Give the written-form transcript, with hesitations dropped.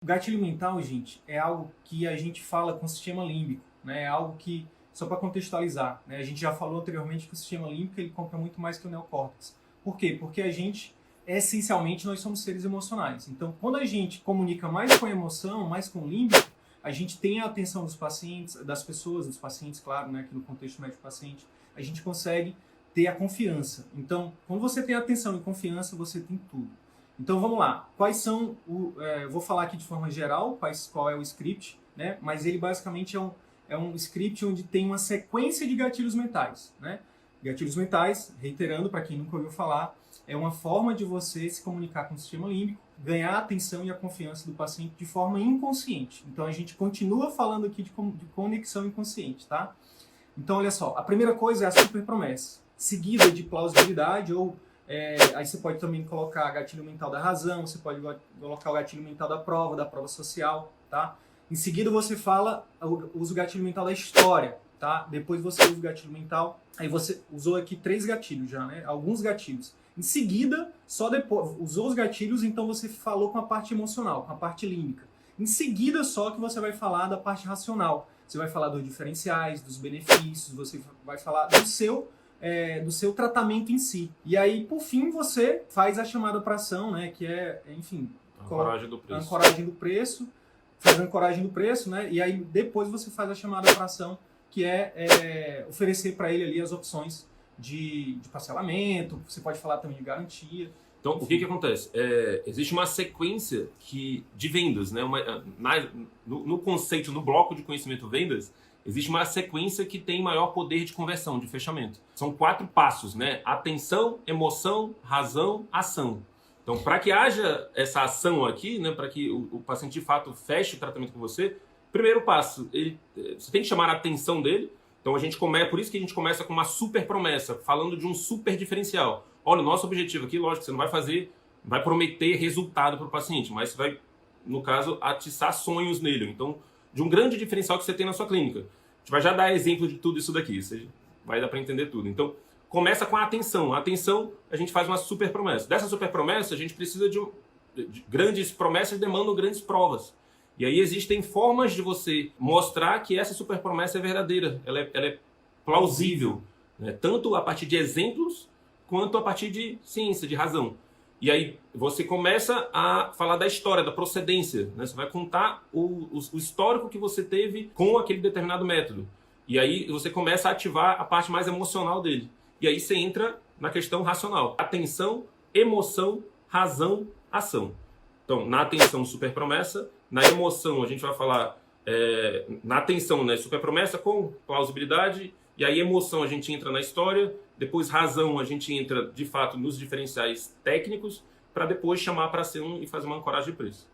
O gatilho mental, gente, é algo que a gente fala com o sistema límbico, né? É algo que, só para contextualizar, né? A gente já falou anteriormente que o sistema límbico ele compra muito mais que o neocórtex. Por quê? Porque a gente, essencialmente, nós somos seres emocionais. Então, quando a gente comunica mais com a emoção, mais com o límbico, a gente tem a atenção dos pacientes, das pessoas, dos pacientes, claro, né? Aqui no contexto médico-paciente, a gente consegue ter a confiança. Então, quando você tem atenção e confiança, você tem tudo. Então vamos lá, quais são, vou falar aqui de forma geral qual é o script, né? Mas ele basicamente é um script onde tem uma sequência de gatilhos mentais, né? Gatilhos mentais, reiterando para quem nunca ouviu falar, é uma forma de você se comunicar com o sistema límbico, ganhar a atenção e a confiança do paciente de forma inconsciente. Então a gente continua falando aqui de conexão inconsciente, tá? Então olha só, a primeira coisa é a super promessa, seguida de plausibilidade ou aí você pode também colocar gatilho mental da razão, você pode colocar o gatilho mental da prova social, tá? Em seguida você usa o gatilho mental da história, tá? Depois você usa o gatilho mental, aí você usou aqui 3 gatilhos já, né? Alguns gatilhos. Em seguida, só depois, usou os gatilhos, então você falou com a parte emocional, com a parte límbica. Em seguida só que você vai falar da parte racional. Você vai falar dos diferenciais, dos benefícios, você vai falar do seu tratamento em si. E aí, por fim, você faz a chamada para ação, né? Que enfim... Ancoragem do preço. Ancoragem do preço. Faz a ancoragem do preço, né? E aí, depois você faz a chamada para ação, que oferecer para ele ali as opções de parcelamento. Você pode falar também de garantia. Então, o que acontece? Existe uma sequência de vendas, né? No conceito, no bloco de conhecimento vendas, existe uma sequência que tem maior poder de conversão, de fechamento. São 4 passos, né? Atenção, emoção, razão, ação. Então, para que haja essa ação aqui, né? Para que o paciente de fato feche o tratamento com você, primeiro passo, você tem que chamar a atenção dele. Então, por isso que a gente começa com uma super promessa, falando de um super diferencial. Olha, o nosso objetivo aqui, lógico, você não vai prometer resultado para o paciente, mas você vai, no caso, atiçar sonhos nele. Então, de um grande diferencial que você tem na sua clínica. A gente vai já dar exemplo de tudo isso daqui, você vai dar para entender tudo. Então, começa com a atenção. A atenção, a gente faz uma super promessa. Dessa super promessa, a gente precisa de grandes promessas que demandam grandes provas. E aí existem formas de você mostrar que essa super promessa é verdadeira, ela é plausível, né? Tanto a partir de exemplos, quanto a partir de ciência, de razão. E aí você começa a falar da história, da procedência, né? Você vai contar o histórico que você teve com aquele determinado método. E aí você começa a ativar a parte mais emocional dele. E aí você entra na questão racional. Atenção, emoção, razão, ação. Então, na atenção, super promessa. Na emoção, a gente vai falar na atenção, né? Super promessa com plausibilidade. E aí, emoção, a gente entra na história. Depois, razão, a gente entra, de fato, nos diferenciais técnicos, para depois chamar para ação e fazer uma ancoragem de preço.